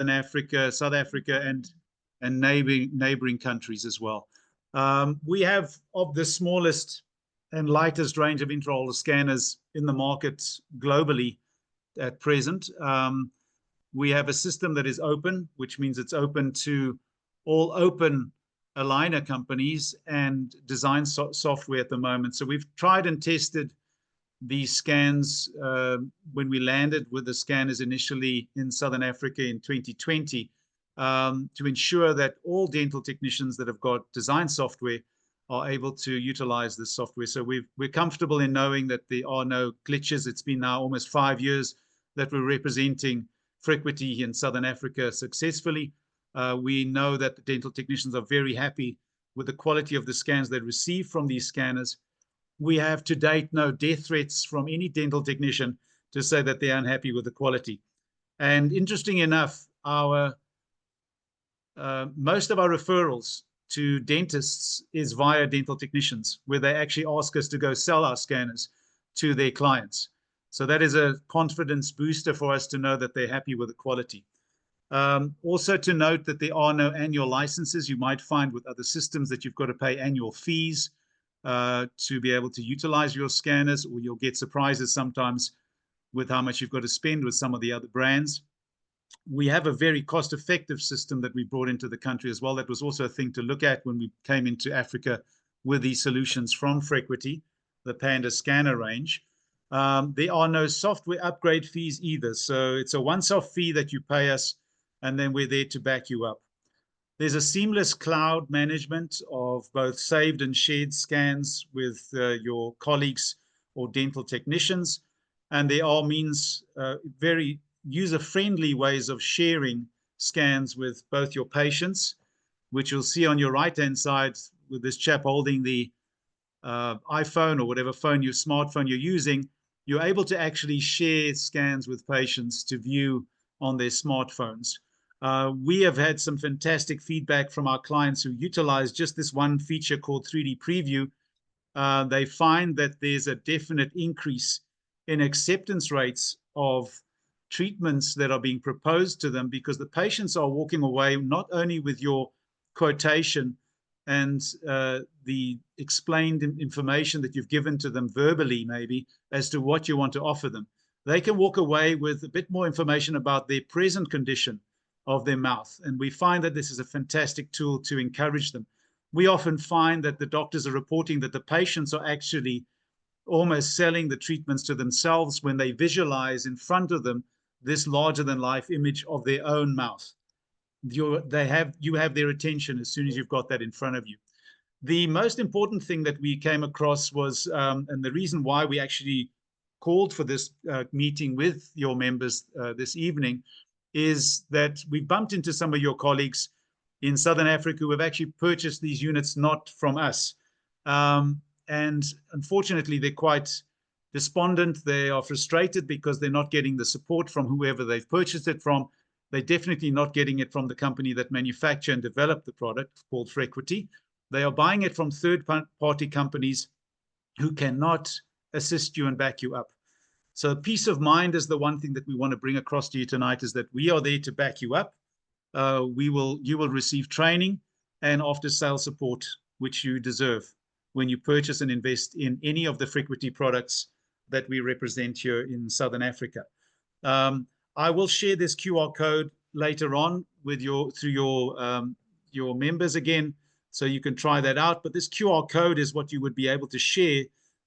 Africa, South Africa, and neighboring countries as well. We have of the smallest and lightest range of intraoral scanners in the market globally at present. We have a system that is open, which means it's open to all open aligner companies and design software at the moment. So we've tried and tested these scans when we landed with the scanners initially in Southern Africa in 2020 to ensure that all dental technicians that have got design software are able to utilize this software. So we're comfortable in knowing that there are no glitches. It's been now almost 5 years that we're representing Frequity in Southern Africa successfully. We know that the dental technicians are very happy with the quality of the scans they receive from these scanners. We have to date no death threats from any dental technician to say that they're unhappy with the quality. And interesting enough, most of our referrals to dentists is via dental technicians, where they actually ask us to go sell our scanners to their clients. So that is a confidence booster for us to know that they're happy with the quality. Also to note that there are no annual licenses. You might find with other systems that you've got to pay annual fees to be able to utilize your scanners, or you'll get surprises sometimes with how much you've got to spend with some of the other brands. We have a very cost-effective system that we brought into the country as well. That was also a thing to look at when we came into Africa with these solutions from Frequity, the Panda scanner range. There are no software upgrade fees either. So it's a once-off fee that you pay us, and then we're there to back you up. There's a seamless cloud management of both saved and shared scans with your colleagues or dental technicians. And there are very user-friendly ways of sharing scans with both your patients, which you'll see on your right-hand side with this chap holding the iPhone or whatever smartphone you're using. You're able to actually share scans with patients to view on their smartphones. We have had some fantastic feedback from our clients who utilize just this one feature called 3D Preview. They find that there's a definite increase in acceptance rates of treatments that are being proposed to them, because the patients are walking away not only with your quotation and the explained information that you've given to them verbally, maybe, as to what you want to offer them. They can walk away with a bit more information about their present condition of their mouth. And we find that this is a fantastic tool to encourage them. We often find that the doctors are reporting that the patients are actually almost selling the treatments to themselves when they visualize in front of them this larger-than-life image of their own mouth. You have their attention as soon as you've got that in front of you. The most important thing that we came across was, and the reason why we actually called for this meeting with your members this evening, is that we bumped into some of your colleagues in Southern Africa who have actually purchased these units not from us. And unfortunately, they're quite despondent. They are frustrated because they're not getting the support from whoever they've purchased it from. They're definitely not getting it from the company that manufacture and develop the product called Frequity. They are buying it from third-party companies who cannot assist you and back you up. So peace of mind is the one thing that we want to bring across to you tonight, is that we are there to back you up. You will receive training and after-sale support, which you deserve when you purchase and invest in any of the Frequity products that we represent here in Southern Africa. I will share this QR code later on with through your members again, so you can try that out. But this QR code is what you would be able to share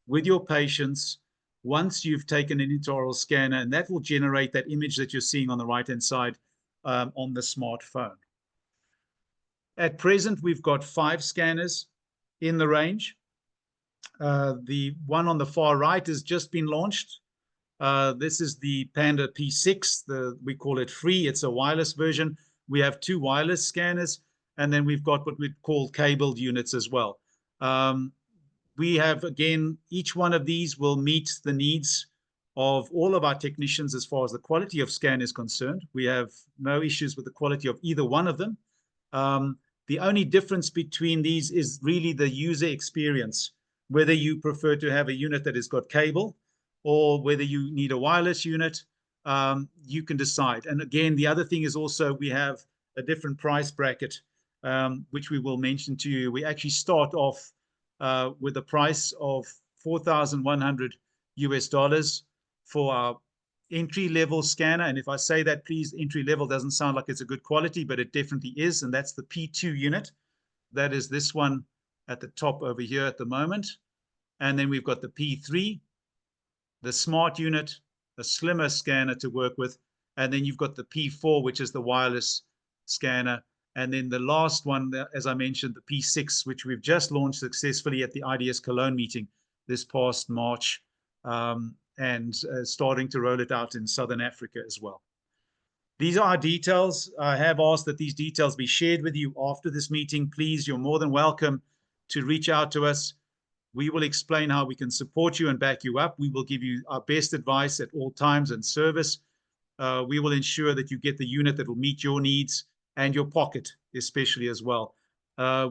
with your patients once you've taken an intraoral scanner, and that will generate that image that you're seeing on the right-hand side on the smartphone. At present, we've got 5 scanners in the range. The one on the far right has just been launched. This is the Panda P6. We call it free. It's a wireless version. We have 2 wireless scanners, and then we've got what we call cabled units as well. We have, again, each one of these will meet the needs of all of our technicians as far as the quality of scan is concerned. We have no issues with the quality of either one of them. The only difference between these is really the user experience, whether you prefer to have a unit that has got cable or whether you need a wireless unit. you can decide. And again, the other thing is also we have a different price bracket, which we will mention to you. We actually start off with a price of 4,100 US dollars for our entry level scanner. And if I say that, please, entry level doesn't sound like it's a good quality, but it definitely is. And that's the P2 unit. That is this one at the top over here at the moment. And then we've got the P3, the smart unit, a slimmer scanner to work with. And then you've got the P4, which is the wireless scanner. And then the last one, as I mentioned, the P6, which we've just launched successfully at the IDS Cologne meeting this past March, and starting to roll it out in Southern Africa as well. These are our details. I have asked that these details be shared with you after this meeting. Please, you're more than welcome to reach out to us. We will explain how we can support you and back you up. We will give you our best advice at all times and service. We will ensure that you get the unit that will meet your needs and your pocket, especially as well.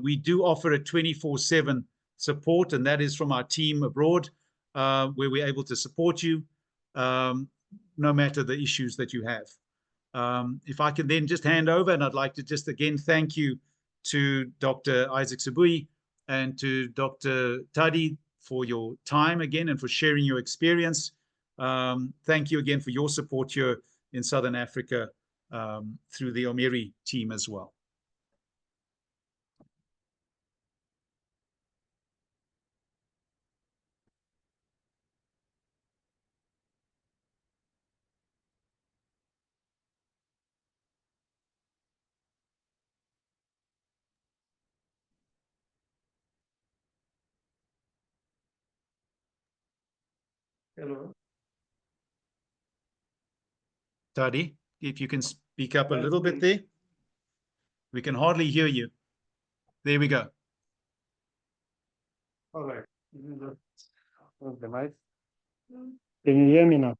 We do offer a 24/7 support, and that is from our team abroad, where we're able to support you no matter the issues that you have. If I can then just hand over, and I'd like to just again thank you to Dr. Isaac Sibui and to Dr. Tadi for your time again and for sharing your experience. Thank you again for your support here in Southern Africa through the Omeri team as well. Hello. Tadi, if you can speak up a little bit there. We can hardly hear you. There we go. All right. The mic. Can you hear me now?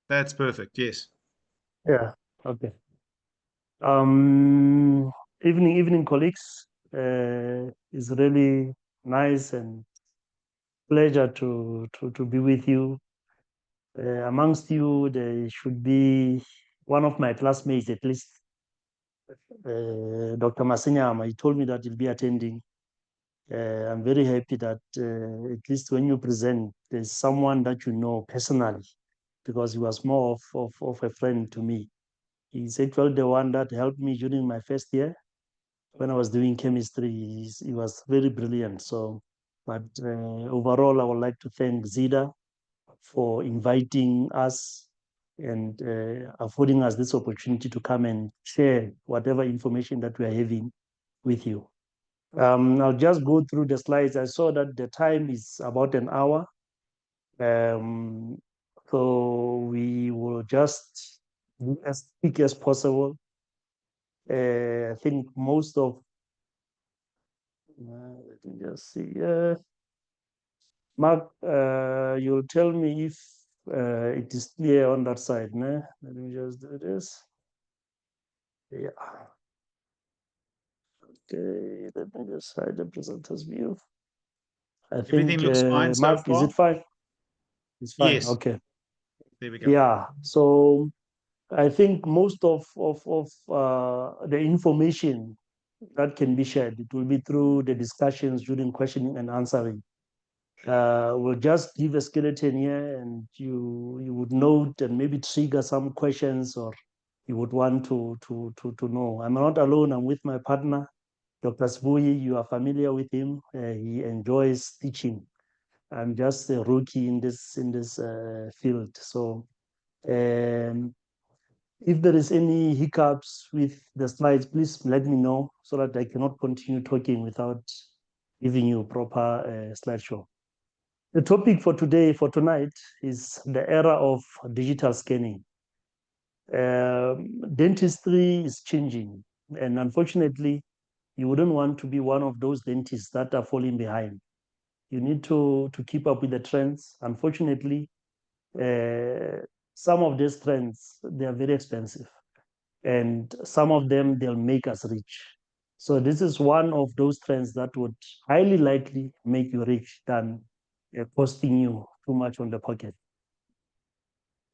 That's perfect. Yes. Yeah. Okay. Evening, colleagues. It's really nice and pleasure to be with you. Amongst you, there should be one of my classmates at least, Dr. Masinyama. He told me that he'll be attending. I'm very happy that at least when you present, there's someone that you know personally, because he was more of a friend to me. He's actually the one that helped me during my first year when I was doing chemistry. He was very brilliant. So, but overall, I would like to thank Zida for inviting us and affording us this opportunity to come and share whatever information that we are having with you. I'll just go through the slides. I saw that the time is about an hour. So we will just be as quick as possible. I think most of, let me just see. Mark, you'll tell me if it is clear on that side. Né? Let me just do this. Yeah. Okay, let me just hide the presenter's view. I Everything think, looks fine so Mark, is far? it fine? It's fine. Yes. Okay. There we go. Yeah. So I think most of the information that can be shared, it will be through the discussions during questioning and answering. We'll just give a skeleton here, and you would note and maybe trigger some questions, or you would want to know. I'm not alone. I'm with my partner, Dr. Sibui. You are familiar with him. He enjoys teaching. I'm just a rookie in this field. So if there is any hiccups with the slides, please let me know so that I cannot continue talking without giving you a proper slideshow. The topic for tonight, is the era of digital scanning. Dentistry is changing, and unfortunately, you wouldn't want to be one of those dentists that are falling behind. You need to keep up with the trends. Unfortunately, some of these trends, they are very expensive, and some of them, they'll make us rich. So this is one of those trends that would highly likely make you rich than costing you too much on the pocket.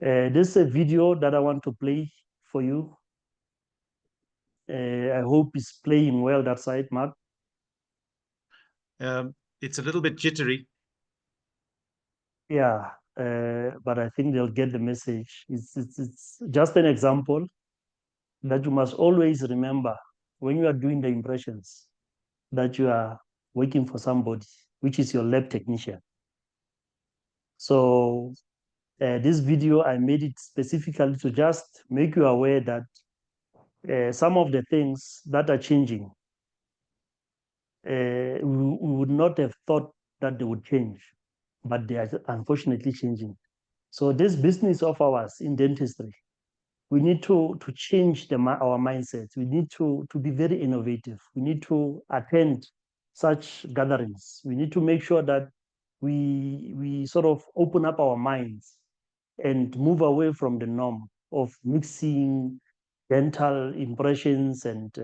This is a video that I want to play for you. I hope it's playing well that side, Mark. It's a little bit jittery. Yeah, but I think they'll get the message. It's just an example that you must always remember when you are doing the impressions that you are working for somebody, which is your lab technician. So this video, I made it specifically to just make you aware that some of the things that are changing, we would not have thought that they would change, but they are unfortunately changing. So this business of ours in dentistry, we need to change our mindsets. We need to be very innovative. We need to attend such gatherings. We need to make sure that we sort of open up our minds and move away from the norm of mixing dental impressions and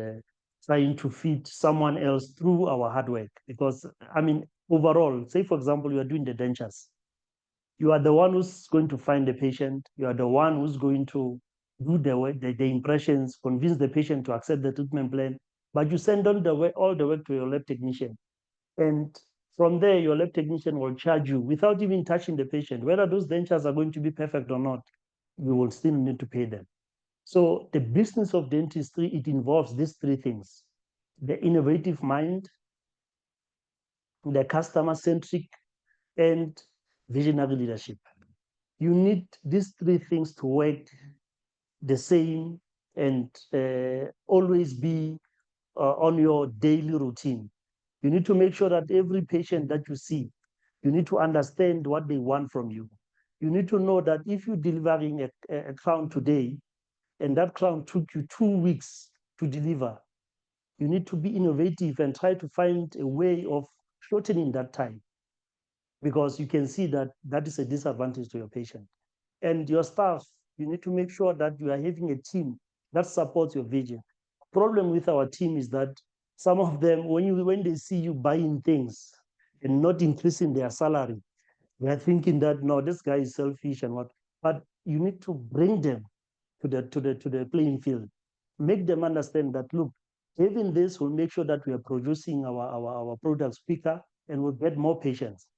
trying to feed someone else through our hard work. Because, I mean, overall, say, for example, you are doing the dentures. You are the one who's going to find the patient. You are the one who's going to do the impressions, convince the patient to accept the treatment plan. But you send all the work to your lab technician. And from there, your lab technician will charge you without even touching the patient. Whether those dentures are going to be perfect or not, you will still need to pay them. So the business of dentistry, it involves these three things: the innovative mind, the customer-centric, and visionary leadership. You need these three things to work the same and always be on your daily routine. You need to make sure that every patient that you see, you need to understand what they want from you. You need to know that if you're delivering a crown today and that crown took you 2 weeks to deliver, you need to be innovative and try to find a way of shortening that time, because you can see that that is a disadvantage to your patient. And your staff, you need to make sure that you are having a team that supports your vision. Problem with our team is that some of them, when they see you buying things and not increasing their salary, they are thinking that no, this guy is selfish and what. But you need to bring them to the playing field, make them understand that look, having this will make sure that we are producing our products quicker and we'll get more patients.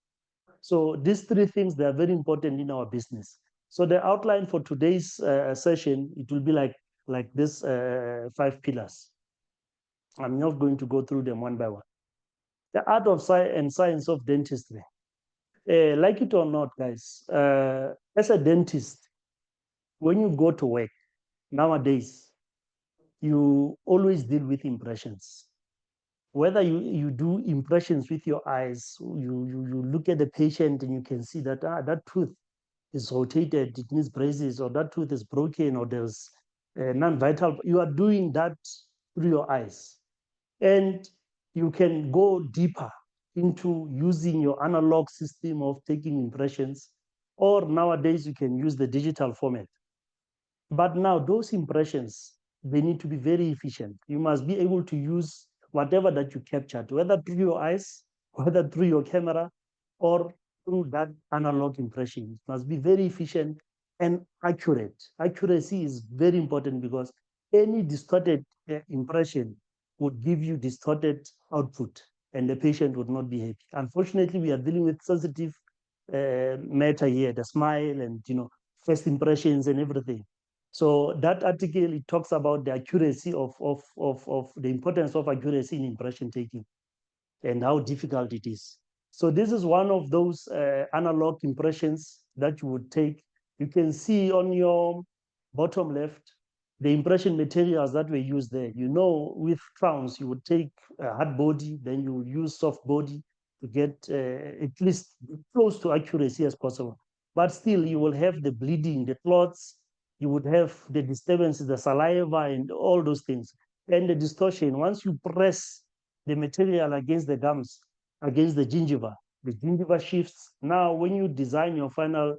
So these three things, they are very important in our business. So the outline for today's session, it will be like this 5 pillars. I'm not going to go through them one by one. The art of science of dentistry. Like it or not, guys, as a dentist, when you go to work nowadays, you always deal with impressions. Whether you do impressions with your eyes, you look at the patient and you can see that that tooth is rotated, it needs braces, or that tooth is broken, or there's non-vital. You are doing that through your eyes. And you can go deeper into using your analog system of taking impressions, or nowadays you can use the digital format. But now those impressions, they need to be very efficient. You must be able to use whatever that you captured, whether through your eyes, whether through your camera, or through that analog impression. It must be very efficient and accurate. Accuracy is very important because any distorted impression would give you distorted output and the patient would not be happy. Unfortunately, we are dealing with sensitive matter here, the smile and first impressions and everything. So that article, it talks about the accuracy of the importance of accuracy in impression taking and how difficult it is. So this is one of those analog impressions that you would take. You can see on your bottom left the impression materials that were used there. With crowns, you would take a hard body, then you would use soft body to get at least close to accuracy as possible. But still, you will have the bleeding, the clots, you would have the disturbances, the saliva, and all those things. And the distortion, once you press the material against the gums, against the gingiva shifts. Now, when you design your final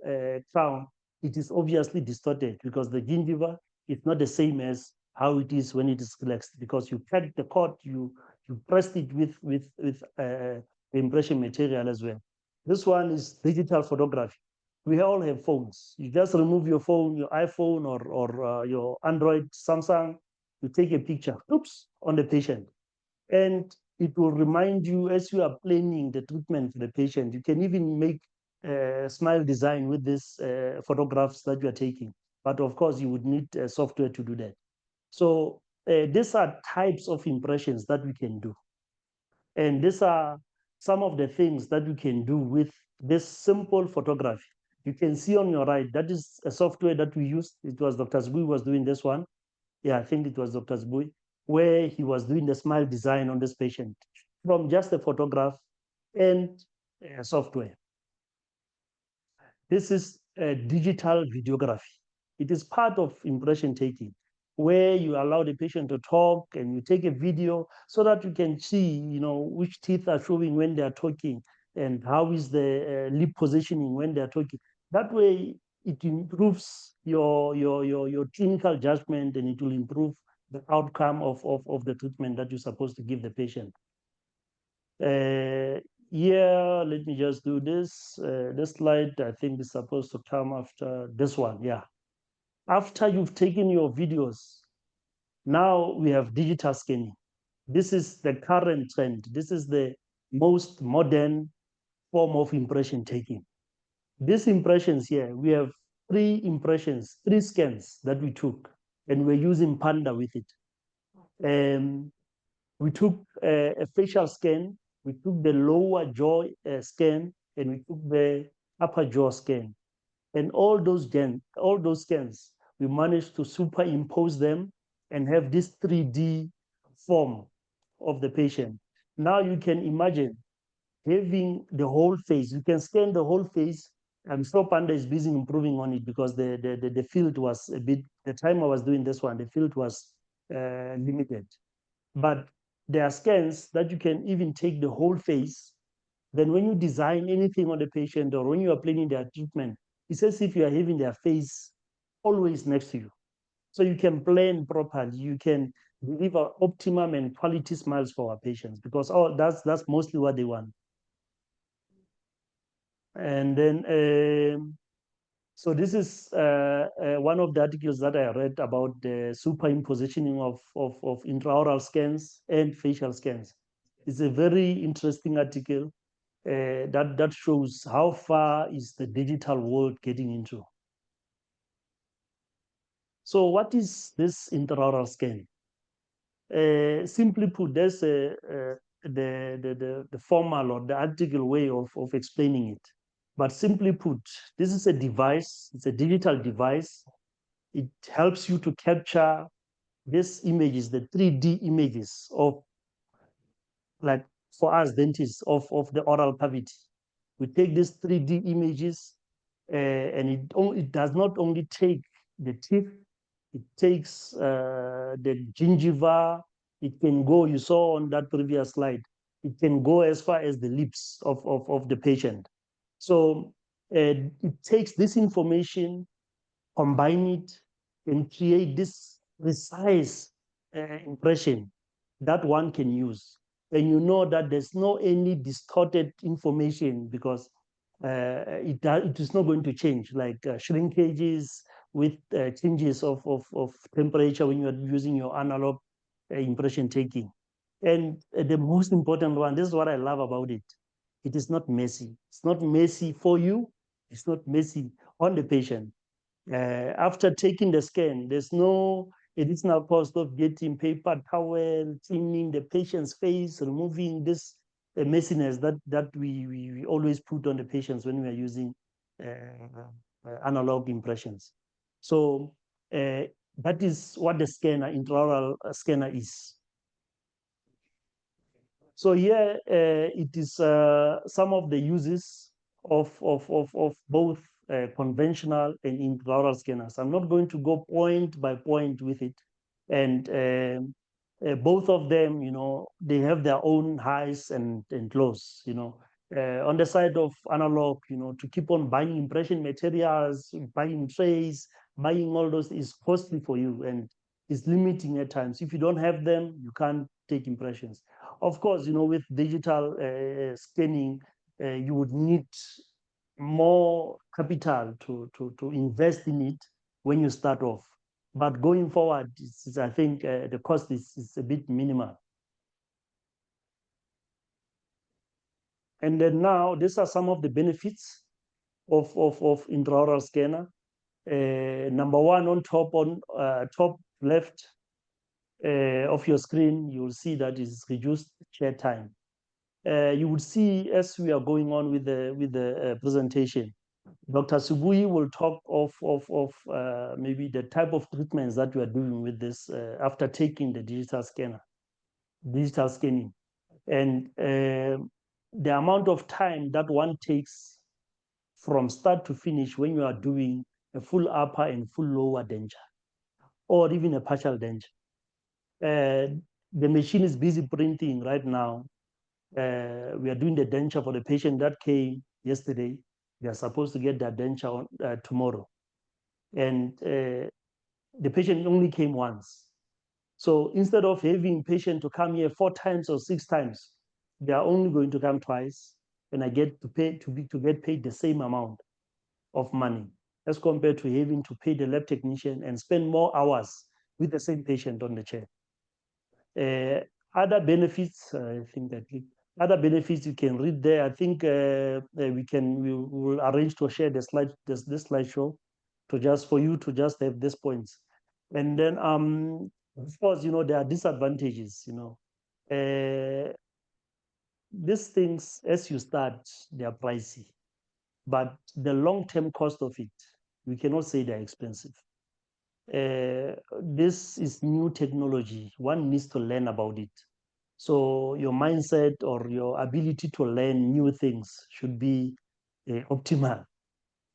crown, it is obviously distorted because the gingiva is not the same as how it is when it is relaxed, because you cut the cord, you pressed it with the impression material as well. This one is digital photography. We all have phones. You just remove your phone, your iPhone or your Android, Samsung, you take a picture, oops, on the patient. And it will remind you as you are planning the treatment for the patient. You can even make a smile design with these photographs that you are taking. But of course, you would need software to do that. So these are types of impressions that we can do. And these are some of the things that you can do with this simple photography. You can see on your right, that is a software that we used. It was Dr. Zbui was doing this one. Yeah, I think it was Dr. Zbui, where he was doing the smile design on this patient from just a photograph and software. This is a digital videography. It is part of impression taking, where you allow the patient to talk and you take a video so that you can see, which teeth are showing when they are talking and how is the lip positioning when they are talking. That way, it improves your clinical judgment and it will improve the outcome of the treatment that you're supposed to give the patient. Yeah, let me just do this. This slide, I think, is supposed to come after this one. Yeah. After you've taken your videos, now we have digital scanning. This is the current trend. This is the most modern form of impression taking. These impressions here, we have three scans that we took, and we're using Panda with it. We took a facial scan, we took the lower jaw scan, and we took the upper jaw scan. And all those scans, we managed to superimpose them and have this 3D form of the patient. Now you can imagine having the whole face. You can scan the whole face. I'm sure Panda is busy improving on it because the field was a bit, the time I was doing this one, the field was limited. But there are scans that you can even take the whole face. Then when you design anything on the patient or when you are planning their treatment, it's as if you are having their face always next to you. So you can plan properly. You can deliver optimum and quality smiles for our patients because that's mostly what they want. And then, so this is one of the articles that I read about the superimpositioning of intraoral scans and facial scans. It's a very interesting article that shows how far is the digital world getting into. So what is this intraoral scan? Simply put, there's the formal or the article way of explaining it. But simply put, this is a device, it's a digital device. It helps you to capture these images, the 3D images of, like for us dentists, of the oral cavity. We take these 3D images and it does not only take the teeth, it takes the gingiva, it can go, you saw on that previous slide, it can go as far as the lips of the patient. So it takes this information, combine it, and create this precise impression that one can use. And you know that there's no any distorted information because it is not going to change, like shrinkages with changes of temperature when you're using your analog impression taking. And the most important one, this is what I love about it. It is not messy. It's not messy for you. It's not messy on the patient. After taking the scan, there's no additional cost of getting paper towel, cleaning the patient's face, removing this messiness that we always put on the patients when we are using analog impressions. So that is what the scanner, intraoral scanner is. So here it is some of the uses of both conventional and intraoral scanners. I'm not going to go point by point with it. And both of them, they have their own highs and lows, on the side of analog, to keep on buying impression materials, buying trays, buying all those is costly for you and is limiting at times. If you don't have them, you can't take impressions. Of course, with digital scanning, you would need more capital to invest in it when you start off. But going forward, I think the cost is a bit minimal. And then now, these are some of the benefits of intraoral scanner. Number one, on top left of your screen, you will see that is reduced chair time. You would see as we are going on with the presentation, Dr. Subui will talk of maybe the type of treatments that we are doing with this after taking the digital scanning, and the amount of time that one takes from start to finish when you are doing a full upper and full lower denture, or even a partial denture. The machine is busy printing right now. We are doing the denture for the patient that came yesterday. They are supposed to get their denture tomorrow. And the patient only came once. So instead of having patient to come here 4 times or 6 times, they are only going to come twice, and I get to get paid the same amount of money as compared to having to pay the lab technician and spend more hours with the same patient on the chair. Other benefits, I think that other benefits you can read there. I think we will arrange to share the slide, this slideshow, to just for you to just have these points. And then of course, there are disadvantages. These things, as you start, they are pricey, but the long-term cost of it, we cannot say they're expensive. This is new technology. One needs to learn about it. So your mindset or your ability to learn new things should be optimal.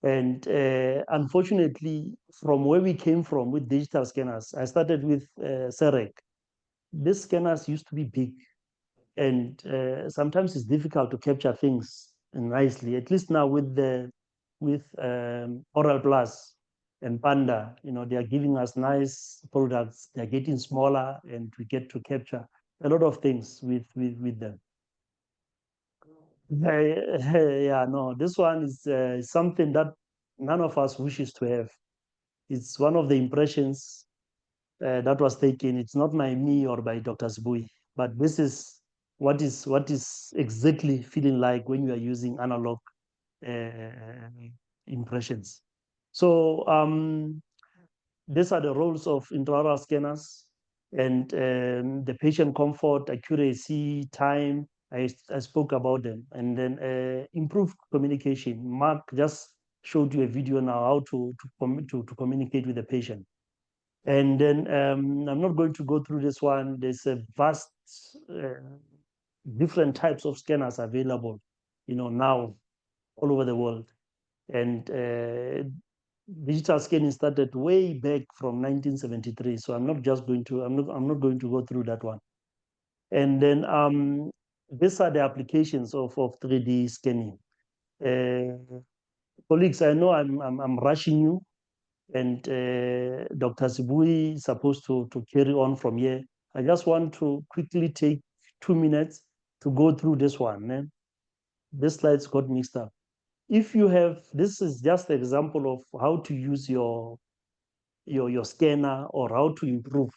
And unfortunately, from where we came from with digital scanners, I started with CEREC. These scanners used to be big, and sometimes it's difficult to capture things nicely. At least now with Orelplus and Panda, they are giving us nice products. They're getting smaller, and we get to capture a lot of things with them. Yeah, no, this one is something that none of us wishes to have. It's one of the impressions that was taken. It's not by me or by Dr. Sbui, but this is what is exactly feeling like when you are using analog impressions. So these are the roles of intraoral scanners, and the patient comfort, accuracy, time. I spoke about them, and then improved communication. Mark just showed you a video now how to communicate with the patient. And then I'm not going to go through this one. There's a vast different types of scanners available, now all over the world. And digital scanning started way back from 1973. So I'm not going to go through that one. And then these are the applications of 3D scanning. Colleagues, I know I'm rushing you, and Dr. Sibui is supposed to carry on from here. I just want to quickly take 2 minutes to go through this one. This slides got mixed up. If you have, this is just an example of how to use your scanner, or how to improve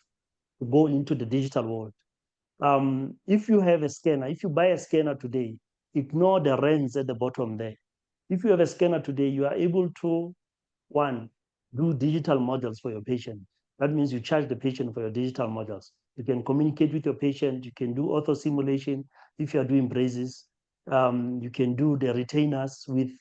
to go into the digital world. If you have a scanner, if you buy a scanner today, ignore the rands at the bottom there. If you have a scanner today, you are able to, one, do digital models for your patient. That means you charge the patient for your digital models. You can communicate with your patient. You can do ortho simulation if you are doing braces. You can do the retainers with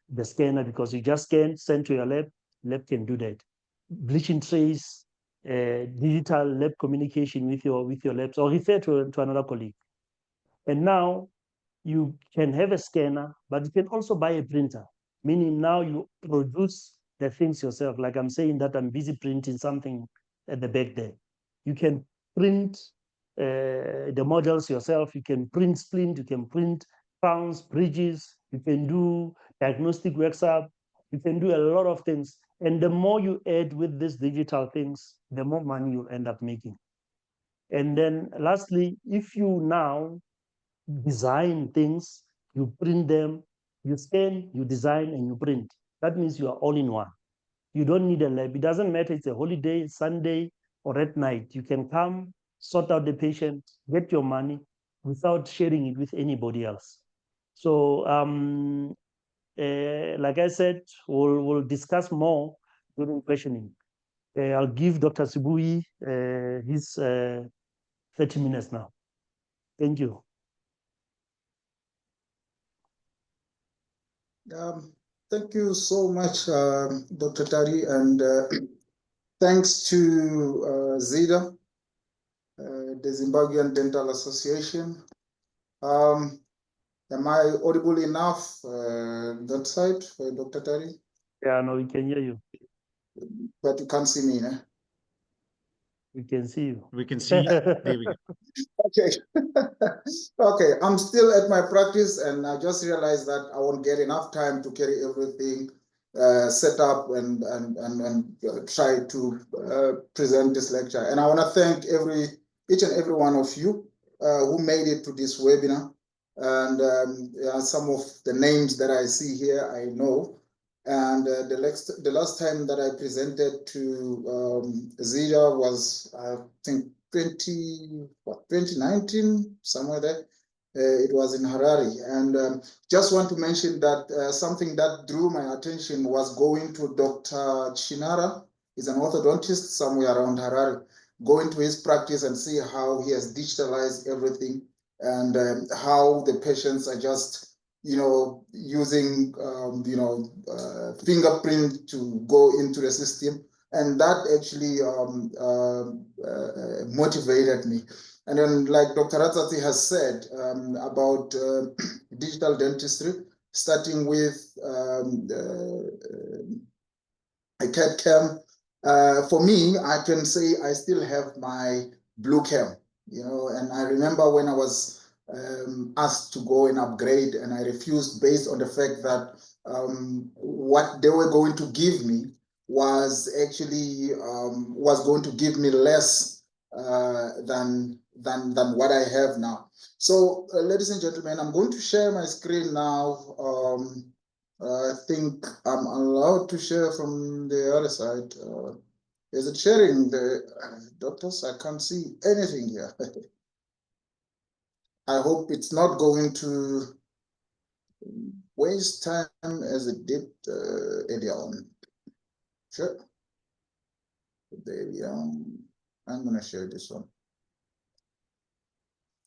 the scanner, because you just scan, send to your lab can do that. Bleaching trace, digital lab communication with your labs, or refer to another colleague. And now you can have a scanner, but you can also buy a printer, meaning now you produce the things yourself. Like I'm saying that I'm busy printing something at the back there. You can print the models yourself. You can print splint, you can print crowns, bridges, you can do diagnostic workup, you can do a lot of things. And the more you add with these digital things, the more money you'll end up making. And then lastly, if you now design things, you print them, You scan, you design, and you print. That means you are all in one. You don't need a lab. It doesn't matter it's a holiday, Sunday, or at night. You can come, sort out the patient, get your money without sharing it with anybody else. So, like I said, we'll discuss more during questioning. I'll give Dr. Sibui his 30 minutes now. Thank you. Thank you so much, Dr. Tari, and thanks to ZIDA, the Zimbabwean Dental Association. Am I audible enough that side for Dr. Tari? Yeah, no, we can hear you. But you can't see me, eh? We can see you. We can see. There we go. Okay. Okay, I'm still at my practice, and I just realized that I won't get enough time to carry everything set up and try to present this lecture. And I want to thank each and every one of you who made it to this webinar. And some of the names that I see here, I know. And the last time that I presented to ZIDA was, I think, 2019, somewhere there. It was in Harare. And just want to mention that something that drew my attention was going to Dr. Chinara. He's an orthodontist somewhere around Harare. Going to his practice and see how he has digitalized everything, and how the patients are just, using, fingerprint to go into the system. And that actually motivated me. And then, like Dr. Ratsati has said about digital dentistry, starting with a CAD cam. For me, I can say I still have my blue cam, and I remember when I was asked to go and upgrade, and I refused based on the fact that what they were going to give me was actually was going to give me less than what I have now. So, ladies and gentlemen, I'm going to share my screen now. I think I'm allowed to share from the other side. Is it sharing the doctors? I can't see anything here. I hope it's not going to waste time as it did earlier on. Sure. There we are. I'm going to share this one.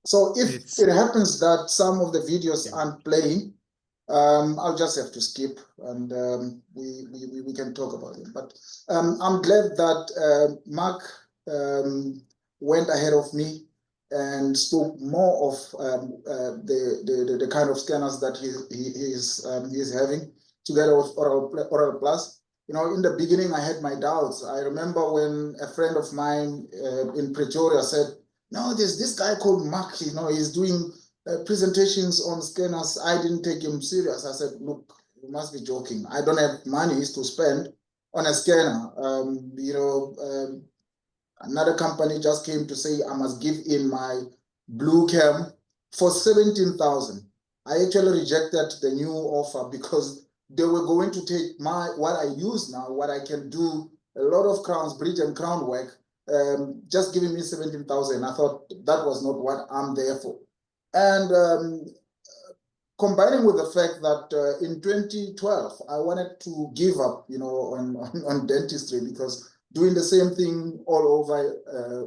So if it happens that some of the videos aren't playing, I'll just have to skip, and we can talk about it. But I'm glad that Mark went ahead of me and spoke more of the kind of scanners that he's having together with Orelplus. In the beginning, I had my doubts. I remember when a friend of mine in Pretoria said, "No, there's this guy called Mark. He's doing presentations on scanners." I didn't take him serious. I said, "Look, you must be joking. I don't have money to spend on a scanner." Another company just came to say I must give in my blue cam for 17,000. I actually rejected the new offer because they were going to take what I use now, what I can do, a lot of crowns, bridge and crown work, just giving me 17,000. I thought that was not what I'm there for. And combining with the fact that in 2012, I wanted to give up, on dentistry, because doing the same thing all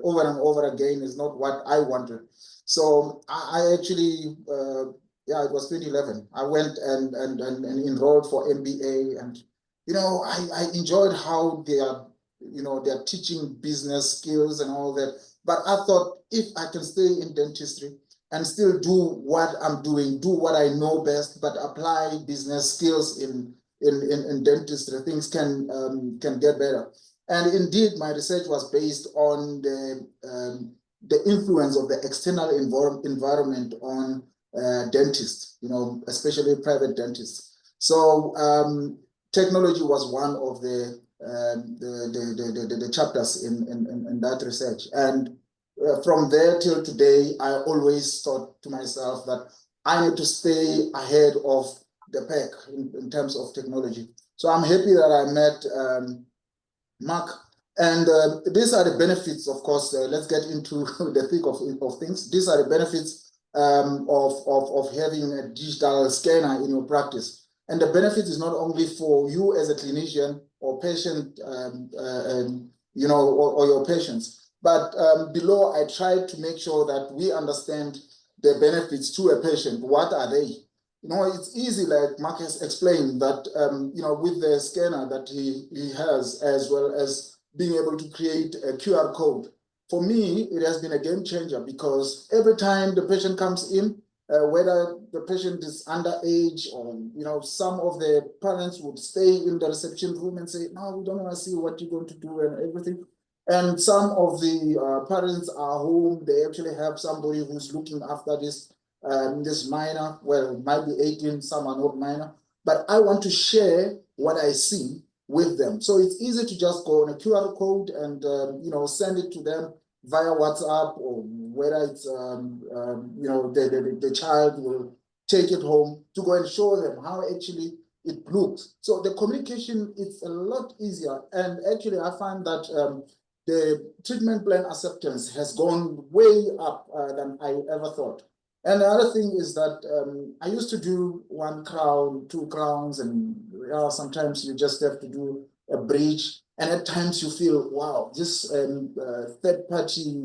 over and over again is not what I wanted. So I actually, it was 2011. I went and enrolled for MBA, and I enjoyed how they're teaching business skills and all that. But I thought, if I can stay in dentistry and still do what I'm doing, do what I know best, but apply business skills in dentistry, things can get better. And indeed, my research was based on the influence of the external environment on dentists, especially private dentists. So technology was one of the chapters in that research. And from there till today, I always thought to myself that I need to stay ahead of the pack in terms of technology. So I'm happy that I met Mark. And these are the benefits, of course. Let's get into the thick of things. These are the benefits of having a digital scanner in your practice. And the benefit is not only for you as a clinician or patient, you know, or your patients, but below I tried to make sure that we understand the benefits to a patient. What are they? You know, it's easy, like Marcus explained, that, you know, with the scanner that he has, as well as being able to create a QR code. For me, it has been a game changer, because every time the patient comes in, whether the patient is underage or, you know, some of the parents would stay in the reception room and say, no, we don't want to see what you're going to do and everything. And some of the parents are home, they actually have somebody who's looking after this minor, well, it might be 18, some are not minor, but I want to share what I see with them. So it's easy to just go on a QR code and, you know, send it to them via WhatsApp, or whether it's, you know, the child will take it home to go and show them how actually it looks. So the communication, it's a lot easier. And actually, I find that the treatment plan acceptance has gone way up than I ever thought. And the other thing is that I used to do 1 crown, 2 crowns, and sometimes you just have to do a bridge. And at times you feel, wow, this third party,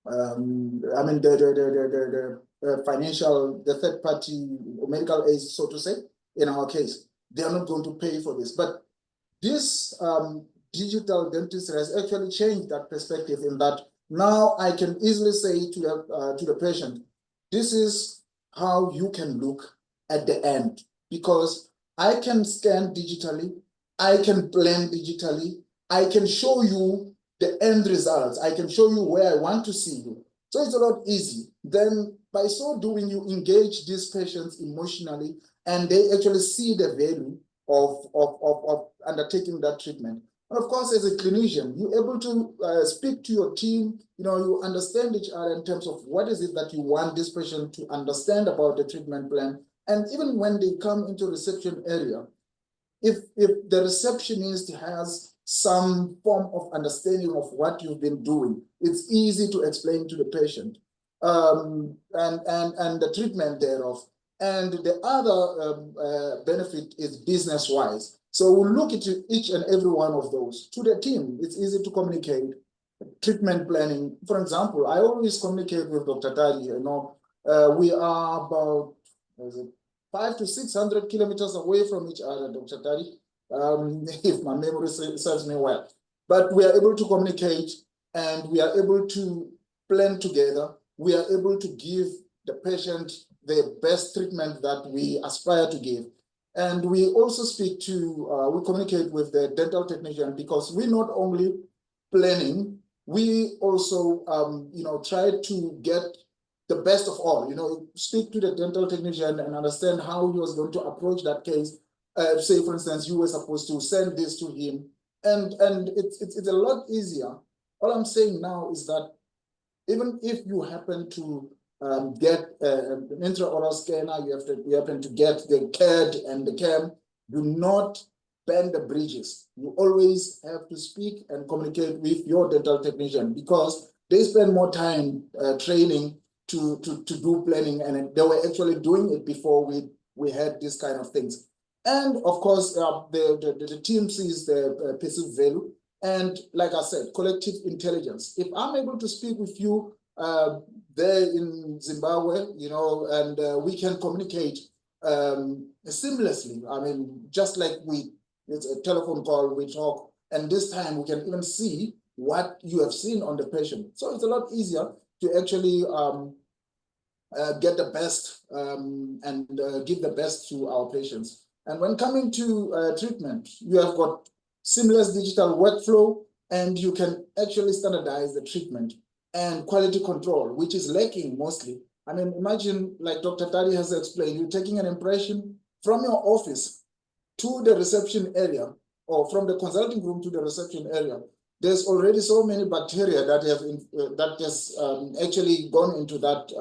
I mean, the financial, the third party medical aid, so to say, in our case, they are not going to pay for this. But this digital dentistry has actually changed that perspective, in that now I can easily say to the patient, this is how you can look at the end, because I can scan digitally, I can plan digitally, I can show you the end results, I can show you where I want to see you. So it's a lot easy. Then by so doing, you engage these patients emotionally, and they actually see the value of undertaking that treatment. And of course, as a clinician, you're able to speak to your team, you know, you understand each other in terms of what is it that you want this patient to understand about the treatment plan. And even when they come into reception area, if the receptionist has some form of understanding of what you've been doing, it's easy to explain to the patient and the treatment thereof. And the other benefit is business-wise. So we'll look at each and every one of those. To the team, it's easy to communicate. Treatment planning, for example, I always communicate with Dr. Tari. You know, we are about 500 to 600 kilometers away from each other, Dr. Tari, if my memory serves me well. But we are able to communicate, and we are able to plan together. We are able to give the patient the best treatment that we aspire to give. And we also speak to, we communicate with the dental technician, because we not only planning, we also, you know, try to get the best of all, you know, speak to the dental technician and understand how he was going to approach that case. Say, for instance, you were supposed to send this to him, and it's a lot easier. All I'm saying now is that even if you happen to get an intraoral scanner, you happen to get the CAD and the CAM, do not bend the bridges. You always have to speak and communicate with your dental technician, because they spend more time training to do planning, and they were actually doing it before we had these kind of things. And of course, the team sees the perceived value. And like I said, collective intelligence. If I'm able to speak with you there in Zimbabwe, you know, and we can communicate seamlessly. I mean, just like it's a telephone call, we talk, and this time we can even see what you have seen on the patient. So it's a lot easier to actually get the best and give the best to our patients. And when coming to treatment, you have got seamless digital workflow, and you can actually standardize the treatment and quality control, which is lacking mostly. I mean, imagine, like Dr. Tari has explained, you're taking an impression from your office to the reception area, or from the consulting room to the reception area. There's already so many bacteria that has actually gone into that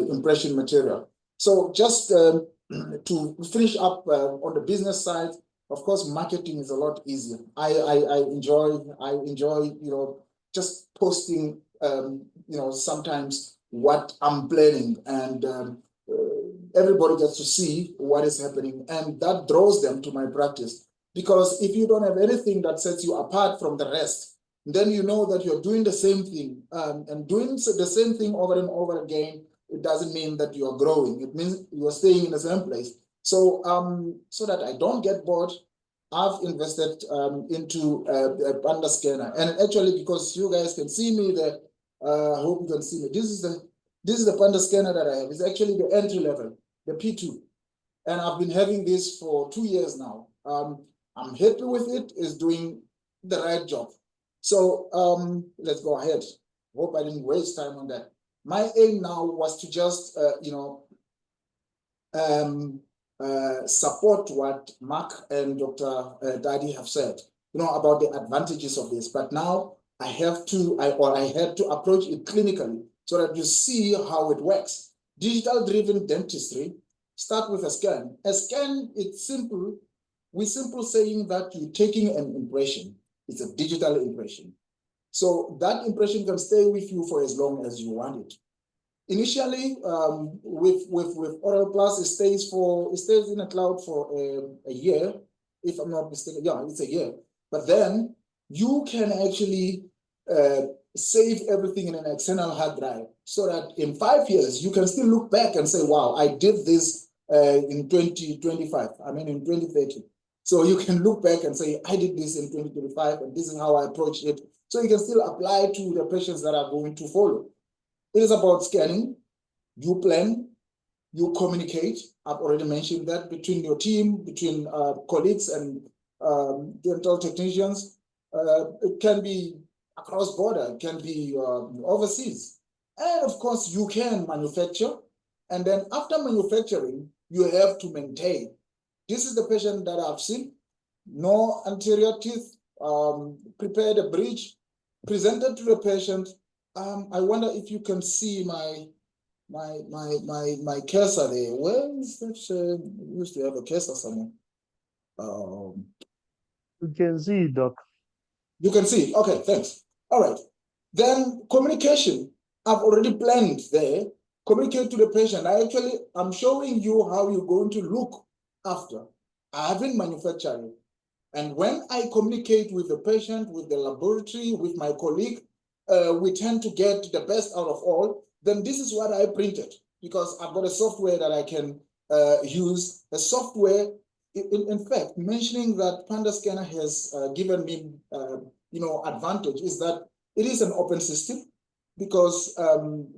impression material. So just to finish up on the business side, of course, marketing is a lot easier. I enjoy, just posting, sometimes what I'm planning, and everybody gets to see what is happening, and that draws them to my practice. Because if you don't have anything that sets you apart from the rest, then you know that you're doing the same thing, and doing the same thing over and over again. It doesn't mean that you are growing. It means you are staying in the same place. So, so that I don't get bored, I've invested into a Panda scanner, and actually, because you guys can see me there, I hope you can see me. This is the Panda scanner that I have. It's actually the entry level, the P2, and I've been having this for 2 years now. I'm happy with it. It's doing the right job. So let's go ahead. Hope I didn't waste time on that. My aim now was to just, support what Mark and Dr. Daddy have said, about the advantages of this. But now I had to approach it clinically so that you see how it works. Digital-driven dentistry, start with a scan. A scan, it's simple. We're simple saying that you're taking an impression. It's a digital impression. So that impression can stay with you for as long as you want it. Initially, with Orelplus, it stays in the cloud for a year, if I'm not mistaken. Yeah, it's a year. But then you can actually save everything in an external hard drive, so that in 5 years you can still look back and say, "Wow, I did this in 2025. I mean, in 2030." So you can look back and say, "I did this in 2025, and this is how I approached it." So you can still apply to the patients that are going to follow. It is about scanning. You plan, you communicate. I've already mentioned that between your team, between colleagues and dental technicians. It can be across border, it can be overseas. And of course, you can manufacture. And then after manufacturing, you have to maintain. This is the patient that I've seen. No anterior teeth, prepared a bridge, presented to the patient. I wonder if you can see my cursor there. Where is that? We used to have a cursor somewhere. You can see, Doc. You can see. Okay, thanks. All right. Then communication. I've already planned there. Communicate to the patient. I'm showing you how you're going to look after. I haven't manufactured it. And when I communicate with the patient, with the laboratory, with my colleague, we tend to get the best out of all. Then this is what I printed, because I've got a software that I can use. A software, in fact, mentioning that Panda Scanner has given me, advantage is that it is an open system, because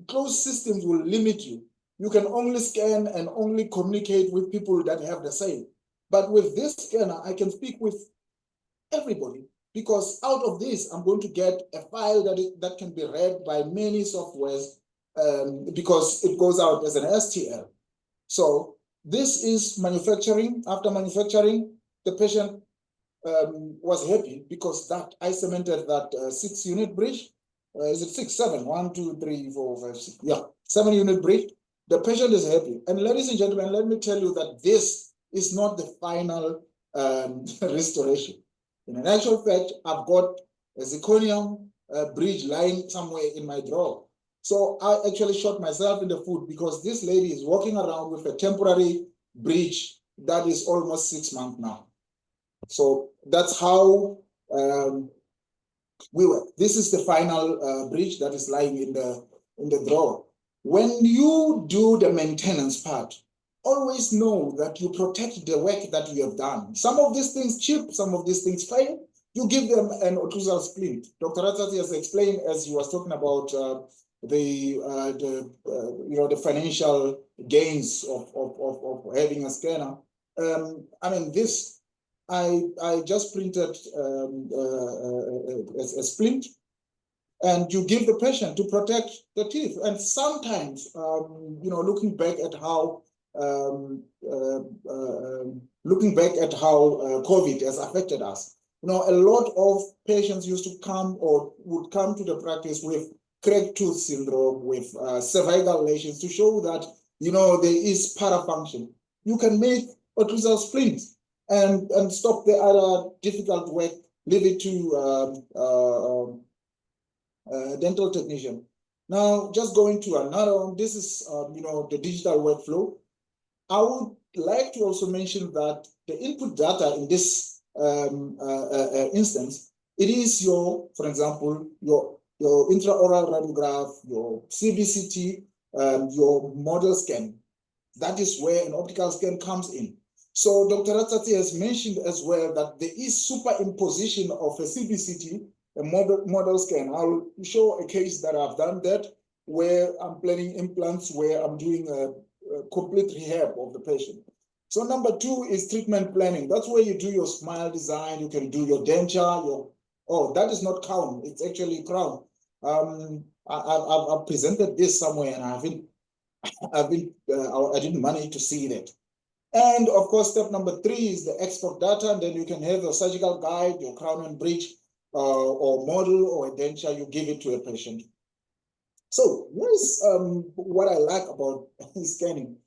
closed systems will limit you. You can only scan and only communicate with people that have the same. But with this scanner, I can speak with everybody, because out of this, I'm going to get a file that can be read by many softwares, because it goes out as an STL. So this is manufacturing. After manufacturing, the patient was happy, because that I cemented that 6-unit bridge. Is it 6, 7? 1, 2, 3, 4, 5, 6. Yeah, 7-unit bridge. The patient is happy. And ladies and gentlemen, let me tell you that this is not the final restoration. In actual fact, I've got a zirconium bridge lying somewhere in my drawer. So I actually shot myself in the foot, because this lady is walking around with a temporary bridge that is almost 6 months now. So that's how we work. This is the final bridge that is lying in the drawer. When you do the maintenance part, always know that you protect the work that you have done. Some of these things chip, some of these things fail. You give them an occlusal splint. Dr. Ratsati has explained, as he was talking about the financial gains of having a scanner. I mean, this I just printed a splint, and you give the patient to protect the teeth. And sometimes, looking back at how COVID has affected us. A lot of patients used to come or would come to the practice with cracked tooth syndrome, with cervical lesions, to show that there is parafunction. You can make occlusal splints and stop the other difficult work, leave it to dental technician. Now, just going to another one, this is, the digital workflow. I would like to also mention that the input data in this instance, it is for example, your intraoral radiograph, your CBCT, your model scan. That is where an optical scan comes in. So Dr. Ratsati has mentioned as well that there is superimposition of a CBCT, a model scan. I'll show a case that I've done that, where I'm planning implants, where I'm doing a complete rehab of the patient. So number 2 is treatment planning. That's where you do your smile design. You can do your denture. That is not crown. It's actually crown. I've presented this somewhere, and I didn't manage to see that. And of course, step number 3 is the export data. And then you can have your surgical guide, your crown and bridge, or model, or a denture. You give it to a patient. So here's what I like about scanning.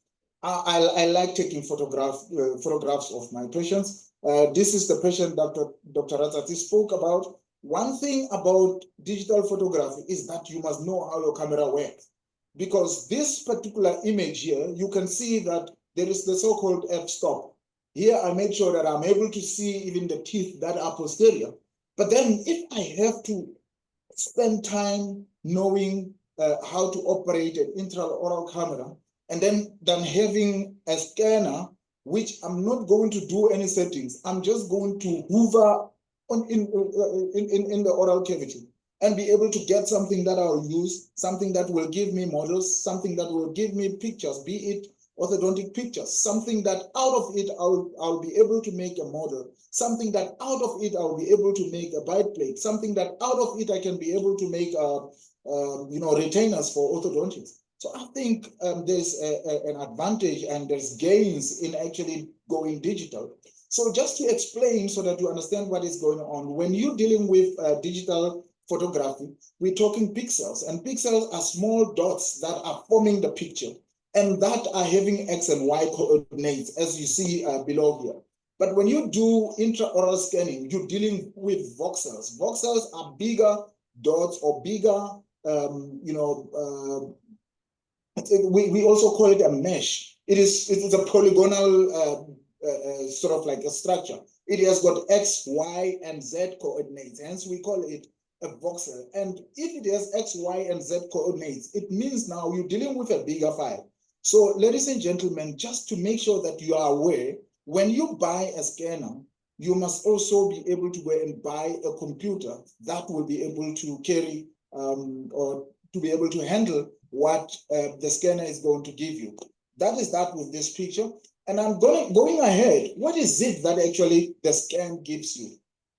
I like taking photographs of my patients. This is the patient Dr. Ratsati spoke about. One thing about digital photography is that you must know how your camera works. Because this particular image here, you can see that there is the so-called f-stop. Here I made sure that I'm able to see even the teeth that are posterior. But then if I have to spend time knowing how to operate an intraoral camera, and then having a scanner, which I'm not going to do any settings. I'm just going to hover in the oral cavity and be able to get something that I'll use, something that will give me models, something that will give me pictures, be it orthodontic pictures, something that out of it I'll be able to make a model, something that out of it I'll be able to make a bite plate, something that out of it I can be able to make retainers for orthodontics. So I think there's an advantage and there's gains in actually going digital. So just to explain so that you understand what is going on, when you're dealing with digital photography, we're talking pixels, and pixels are small dots that are forming the picture and that are having X and Y coordinates, as you see below here. But when you do intraoral scanning, you're dealing with voxels. Voxels are bigger dots or bigger, we also call it a mesh. It's a polygonal sort of like a structure. It has got X, Y, and Z coordinates. Hence, we call it a voxel. And if it has X, Y, and Z coordinates, it means now you're dealing with a bigger file. So, ladies and gentlemen, just to make sure that you are aware, when you buy a scanner, you must also be able to go and buy a computer that will be able to carry or to be able to handle what the scanner is going to give you. That is that with this picture. And I'm going ahead. What is it that actually the scan gives you?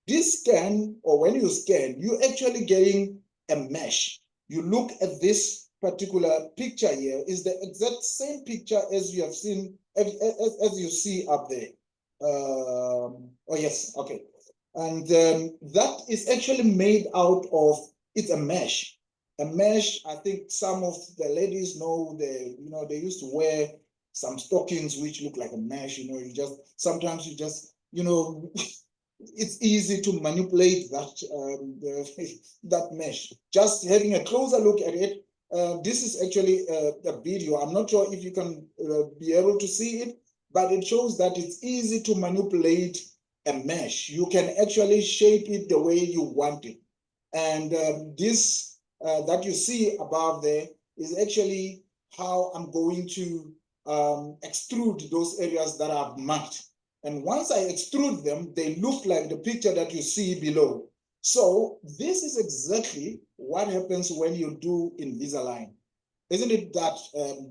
This scan, or when you scan, you're actually getting a mesh. You look at this particular picture here, is the exact same picture as you have seen, as you see up there. Oh, yes, okay. And that is actually made out of, it's a mesh. A mesh, I think some of the ladies know, they used to wear some stockings which look like a mesh, sometimes you just, it's easy to manipulate that, that mesh. Just having a closer look at it, this is actually a video. I'm not sure if you can be able to see it, but it shows that it's easy to manipulate a mesh. You can actually shape it the way you want it. And this that you see above there is actually how I'm going to extrude those areas that I've marked. And once I extrude them, they look like the picture that you see below. So this is exactly what happens when you do Invisalign. Isn't it that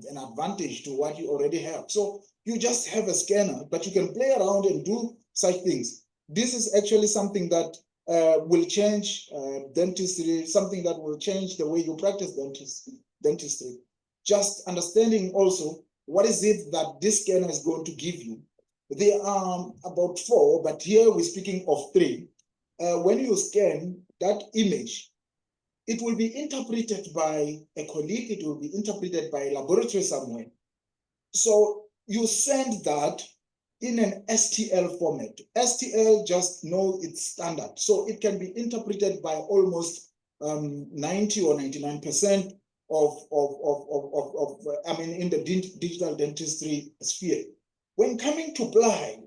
an advantage to what you already have? So you just have a scanner, but you can play around and do such things. This is actually something that will change dentistry, something that will change the way you practice dentistry. Just understanding also what is it that this scanner is going to give you. There are about 4, but here we're speaking of 3. When you scan that image, it will be interpreted by a colleague, it will be interpreted by a laboratory somewhere. So you send that in an STL format. STL, just know it's standard. So it can be interpreted by almost 90 or 99% I mean, in the digital dentistry sphere. When coming to ply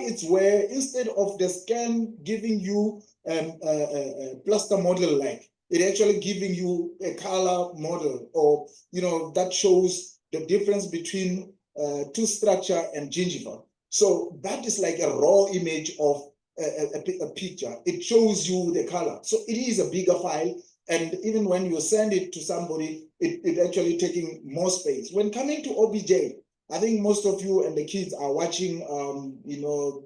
is where instead of the scan giving you a plaster model, like it actually giving you a color model, or that shows the difference between tooth structure and gingiva. So that is like a raw image of a picture. It shows you the color. So it is a bigger file. And even when you send it to somebody, it actually taking more space. When coming to OBJ, I think most of you and the kids are watching,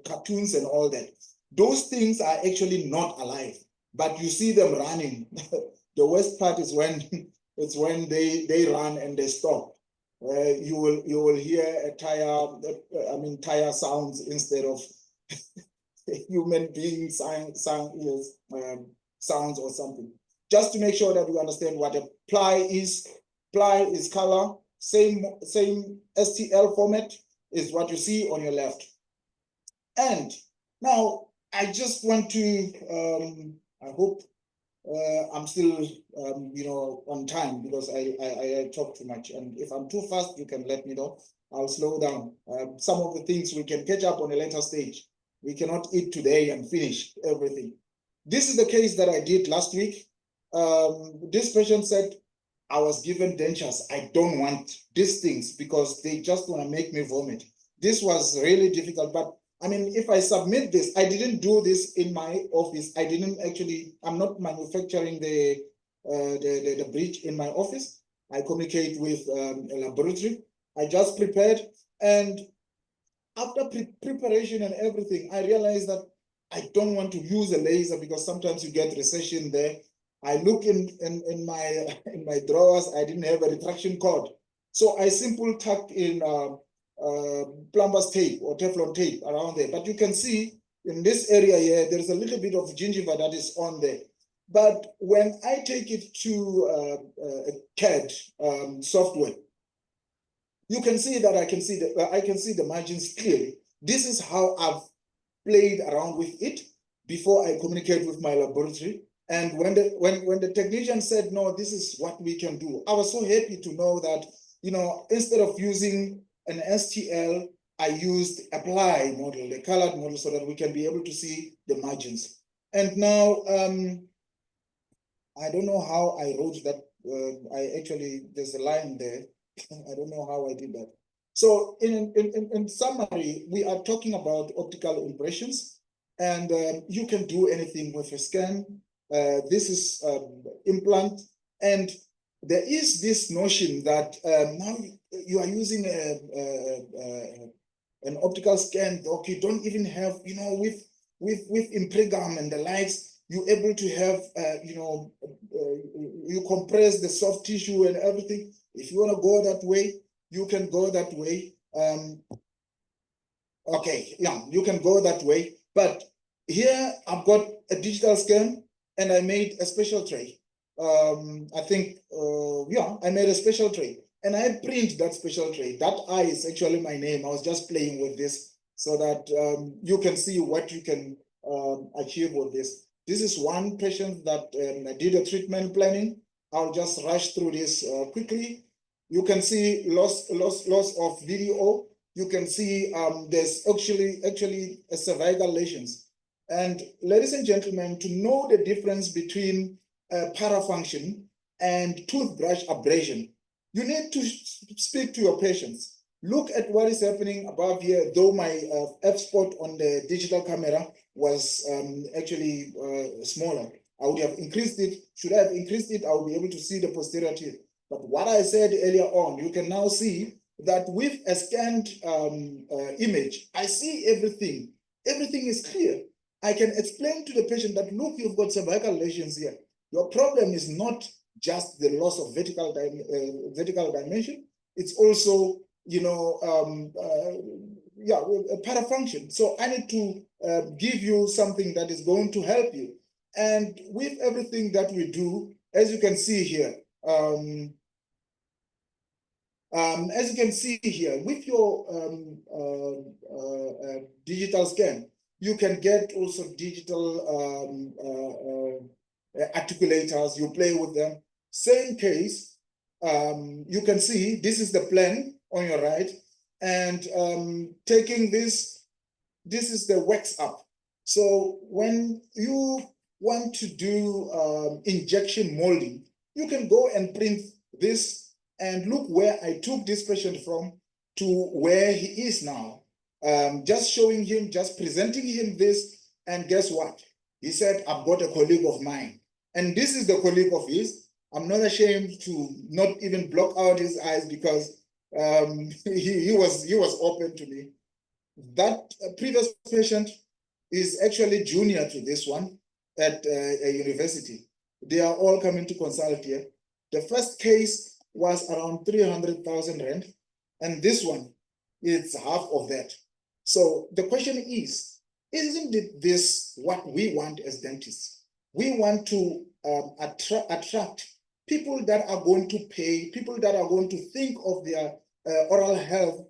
cartoons and all that. Those things are actually not alive, but you see them running. The worst part is when they run and they stop. You will hear a tire sounds instead of human being sounds or something. Just to make sure that we understand what a ply is. Ply is color, same STL format is what you see on your left. And now I just want to, I hope I'm still, on time, because I talk too much. And if I'm too fast, you can let me know. I'll slow down. Some of the things we can catch up on a later stage. We cannot eat today and finish everything. This is the case that I did last week. This patient said, I was given dentures. I don't want these things because they just want to make me vomit. This was really difficult, but I mean, if I submit this, I didn't do this in my office. I didn't actually, I'm not manufacturing the bridge in my office. I communicate with a laboratory. I just prepared, and after preparation and everything, I realized that I don't want to use a laser because sometimes you get recession there. I look in my drawers. I didn't have a retraction cord, so I simply tucked in plumber's tape or Teflon tape around there. But you can see in this area here, there's a little bit of gingiva that is on there. But when I take it to a CAD software, you can see that I can see the margins clearly. This is how I've played around with it before I communicate with my laboratory. And when the technician said, no, this is what we can do, I was so happy to know that, instead of using an STL, I used apply model, the colored model, so that we can be able to see the margins. And now, I don't know how I wrote that. There's a line there. I don't know how I did that. So in summary, we are talking about optical impressions, and you can do anything with a scan. This is implant, and there is this notion that now you are using an optical scan. Okay, you don't even have, with impregam and the likes, you're able to have, you compress the soft tissue and everything. If you want to go that way, you can go that way. Okay, yeah, you can go that way. But here I've got a digital scan, and I made a special tray. I think, I made a special tray, and I print that special tray. That I is actually my name. I was just playing with this so that you can see what you can achieve with this. This is one patient that I did a treatment planning. I'll just rush through this quickly. You can see loss of video. You can see there's actually a cervical lesions. And ladies and gentlemen, to know the difference between parafunction and toothbrush abrasion, you need to speak to your patients. Look at what is happening above here, though my f-spot on the digital camera was actually smaller. I would have increased it. Should I have increased it, I would be able to see the posterior teeth. But what I said earlier on, you can now see that with a scanned image, I see everything. Everything is clear. I can explain to the patient that, look, you've got cervical lesions here. Your problem is not just the loss of vertical dimension. It's also, a parafunction. So I need to give you something that is going to help you. And with everything that we do, as you can see here, As you can see here, with your digital scan, you can get also digital articulators. You play with them. Same case, you can see this is the plan on your right, and taking this is the wax up. So when you want to do injection molding, you can go and print this and look where I took this patient from to where he is now. Just showing him, just presenting him this, and guess what? He said, I've got a colleague of mine. And this is the colleague of his. I'm not ashamed to not even block out his eyes because he was open to me. That previous patient is actually junior to this one at a university. They are all coming to consult here. The first case was around 300,000 rand, and this one is half of that. So the question is, isn't this what we want as dentists? We want to attract people that are going to pay, people that are going to think of their oral health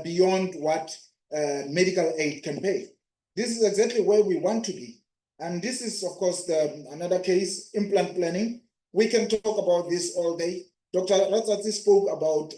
beyond what medical aid can pay. This is exactly where we want to be. And this is, of course, another case, implant planning. We can talk about this all day. Dr. Ratsatsi spoke about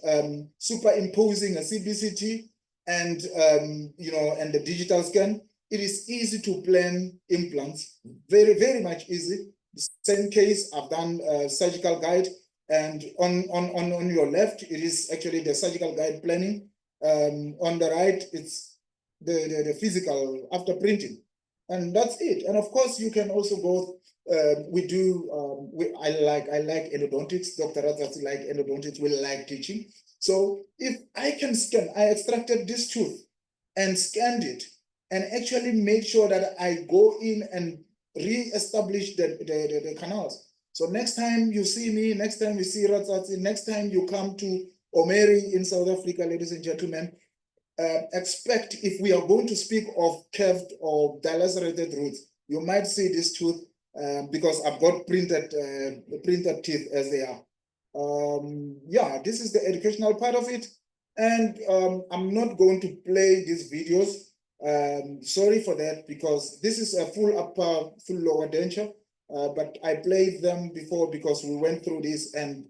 superimposing a CBCT and, and the digital scan. It is easy to plan implants, very, very much easy. The same case, I've done a surgical guide, and on your left, it is actually the surgical guide planning. On the right, it's the physical after printing, and that's it. And of course, you can also go. I like endodontics. Dr. Ratsatsi like endodontics. We like teaching. So if I can scan, I extracted this tooth and scanned it, and actually made sure that I go in and re-establish the canals. So next time you see me, next time you see Ratsatsi, next time you come to Omeri in South Africa, ladies and gentlemen, expect, if we are going to speak of curved or dilacerated roots, you might see this tooth because I've got printed teeth as they are. Yeah, this is the educational part of it. And I'm not going to play these videos. Sorry for that, because this is a full upper, full lower denture. But I played them before because we went through this and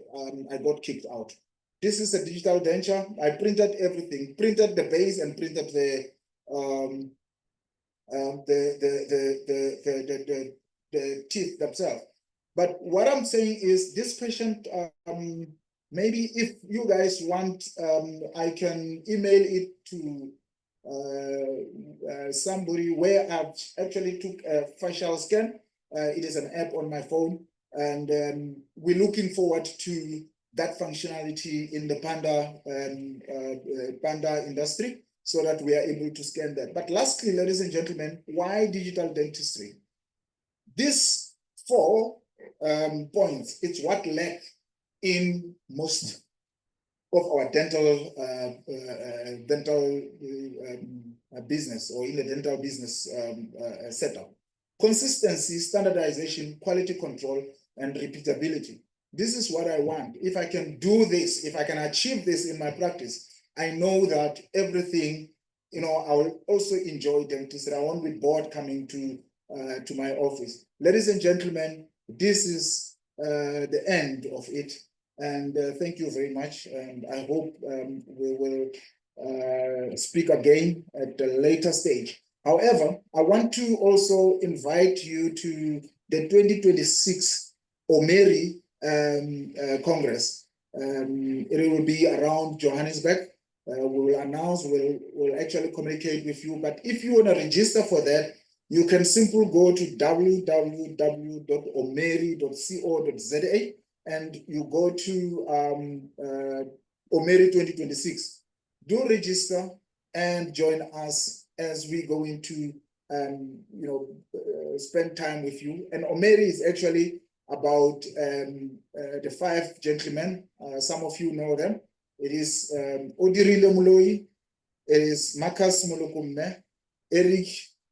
I got kicked out. This is a digital denture. I printed everything, printed the base and printed the teeth themselves. But what I'm saying is this patient, maybe if you guys want, I can email it to somebody where I've actually took a facial scan. It is an app on my phone, and we're looking forward to that functionality in the Panda industry, so that we are able to scan that. But lastly, ladies and gentlemen, why digital dentistry? These 4 points, it's what lack in most of our dental business, or in the dental business setup. Consistency, standardization, quality control, and repeatability. This is what I want. If I can do this, if I can achieve this in my practice, I know that everything, I will also enjoy dentistry. I won't be bored coming to my office. Ladies and gentlemen, this is the end of it. And thank you very much. And I hope we will speak again at a later stage. However, I want to also invite you to the 2026 Omeri Congress. It will be around Johannesburg. We will announce, we'll actually communicate with you. But if you want to register for that, you can simply go to www.omeri.co.za and you go to Omeri 2026. Do register and join us as we go into spend time with you. And Omeri is actually about the 5 gentlemen. Some of you know them. It is Odirile Muloi, it is Marcus Molokumme, Eric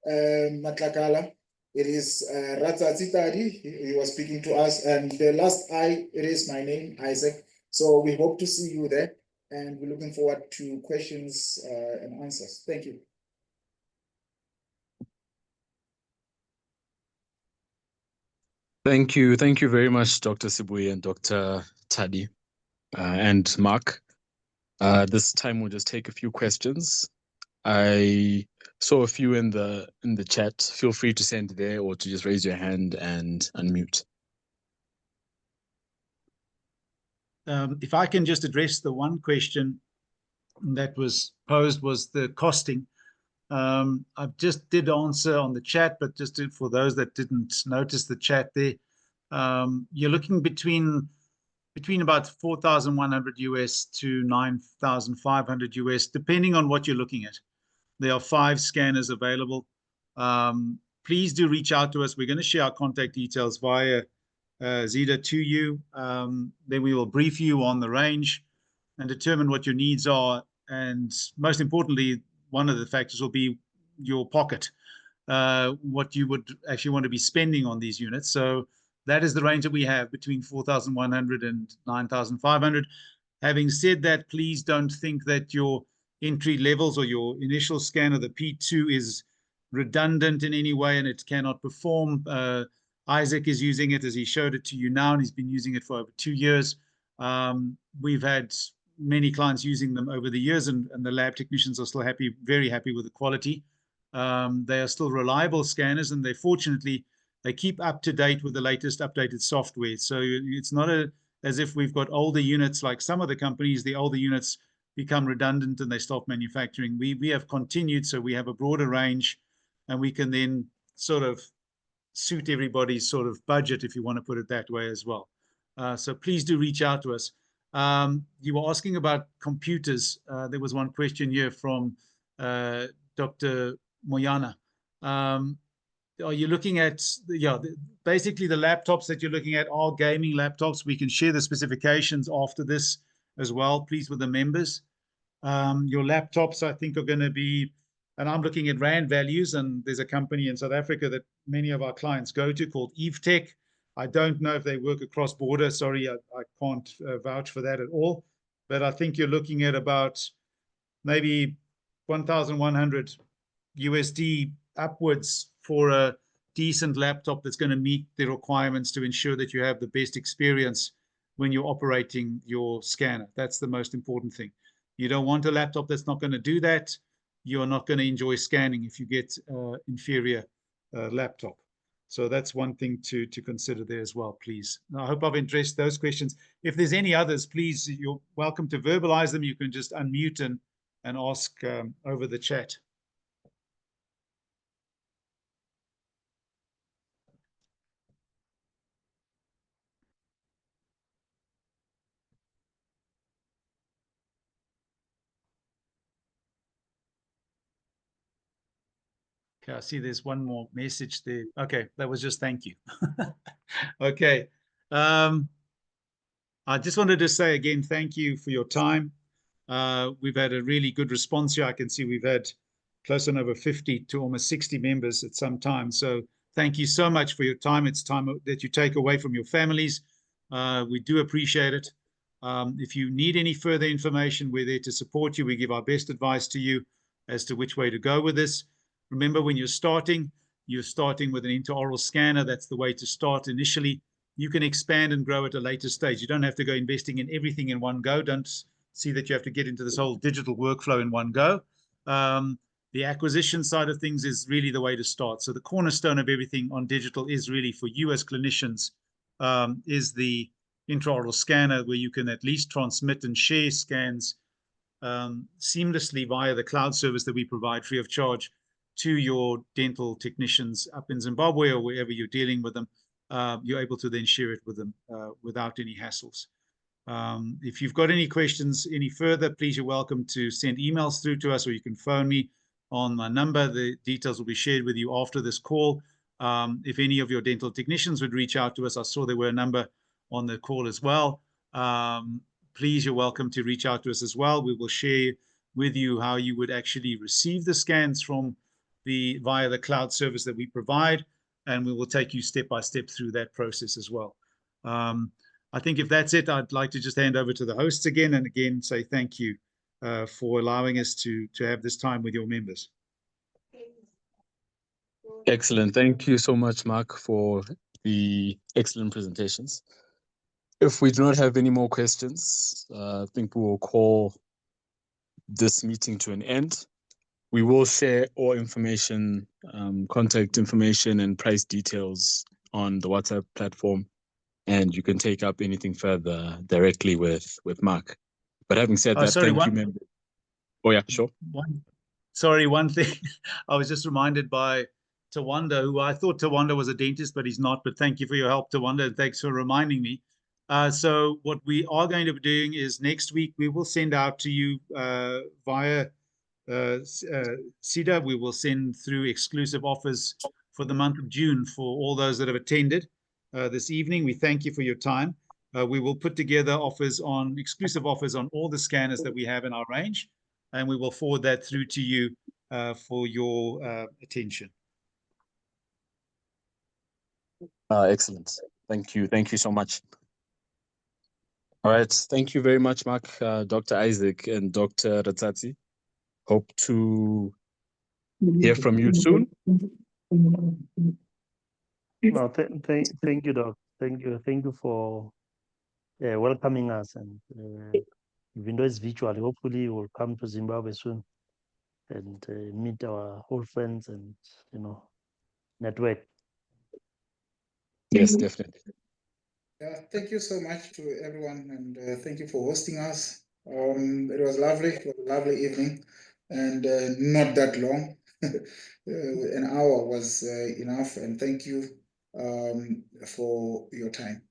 Matlakala, it is Ratsatsi Tadi, he was speaking to us, and the last I, it is my name, Isaac. So we hope to see you there. and we're looking forward to questions and answers. Thank you. Thank you. Thank you very much, Dr. Sibuyi and Dr. Tadi and Mark. This time we'll just take a few questions. I saw a few in the chat. Feel free to send there or to just raise your hand and unmute. If I can just address the one question that was posed was the costing. I just did answer on the chat, but just for those that didn't notice the chat there, you're looking between about 4,100 US to 9,500 US, depending on what you're looking at. There are 5 scanners available. Please do reach out to us. We're going to share our contact details via Zeta to you. Then we will brief you on the range and determine what your needs are. And most importantly, one of the factors will be your pocket, what you would actually want to be spending on these units. So that is the range that we have between 4,100 and 9,500. Having said that, please don't think that your entry levels or your initial scanner, the P2, is redundant in any way and it cannot perform. Isaac is using it as he showed it to you now, and he's been using it for over 2 years. We've had many clients using them over the years, and the lab technicians are still happy, very happy with the quality. They are still reliable scanners, and they keep up to date with the latest updated software. So it's not as if we've got older units like some of the companies. The older units become redundant and they stop manufacturing. We have continued, so we have a broader range, and we can then sort of suit everybody's sort of budget, if you want to put it that way as well. So please do reach out to us. You were asking about computers. There was one question here from Dr. Moyana. Are you looking at, basically the laptops that you're looking at are gaming laptops. We can share the specifications after this as well, please, with the members. Your laptops, I think, are going to be, and I'm looking at RAND values, and there's a company in South Africa that many of our clients go to called EveTech. I don't know if they work across border. Sorry, I can't vouch for that at all. But I think you're looking at about maybe 1,100 USD upwards for a decent laptop that's going to meet the requirements to ensure that you have the best experience when you're operating your scanner. That's the most important thing. You don't want a laptop that's not going to do that. You're not going to enjoy scanning if you get inferior laptop. So that's one thing to consider there as well, please. I hope I've addressed those questions. If there's any others, please, you're welcome to verbalize them. You can just unmute and ask over the chat. Okay, I see there's one more message there. Okay, that was just thank you. Okay. I just wanted to say again, thank you for your time. We've had a really good response here. I can see we've had close on over 50 to almost 60 members at some time. So thank you so much for your time. It's time that you take away from your families. We do appreciate it. If you need any further information, we're there to support you. We give our best advice to you as to which way to go with this. Remember, when you're starting with an intraoral scanner. That's the way to start initially. You can expand and grow at a later stage. You don't have to go investing in everything in one go. Don't see that you have to get into this whole digital workflow in one go. The acquisition side of things is really the way to start. So the cornerstone of everything on digital is really for you as clinicians, is the intraoral scanner, where you can at least transmit and share scans seamlessly via the cloud service that we provide free of charge to your dental technicians up in Zimbabwe or wherever you're dealing with them. You're able to then share it with them without any hassles. If you've got any questions any further, please, you're welcome to send emails through to us, or you can phone me on my number. The details will be shared with you after this call. If any of your dental technicians would reach out to us, I saw there were a number on the call as well. Please, you're welcome to reach out to us as well. We will share with you how you would actually receive the scans via the cloud service that we provide, and we will take you step by step through that process as well. I think if that's it, I'd like to just hand over to the hosts again and again say thank you for allowing us to have this time with your members. Excellent. Thank you so much, Mark, for the excellent presentations. If we do not have any more questions, I think we will call this meeting to an end. We will share all information, contact information and price details on the WhatsApp platform, and you can take up anything further directly with Mark. But having said that, Sorry, thank you, member. Oh yeah, sure. One thing. I was just reminded by Tawanda, who I thought Tawanda was a dentist, but he's not. But thank you for your help, Tawanda, and thanks for reminding me. So what we are going to be doing is next week we will send out to you via SIDA. We will send through exclusive offers for the month of June for all those that have attended this evening. We thank you for your time. We will put together exclusive offers on all the scanners that we have in our range, and we will forward that through to you for your attention. Excellent. Thank you. Thank you so much. All right. Thank you very much, Mark, Dr. Isaac, and Dr. Ratsatsi. Hope to hear from you soon. No, thank you, Doc. Thank you for welcoming us, and even though it's virtual, hopefully we'll come to Zimbabwe soon and meet our old friends and network. Yes, definitely. Yeah, thank you so much to everyone, and thank you for hosting us. It was lovely. It was a lovely evening, and not that long. An hour was enough, and thank you for your time.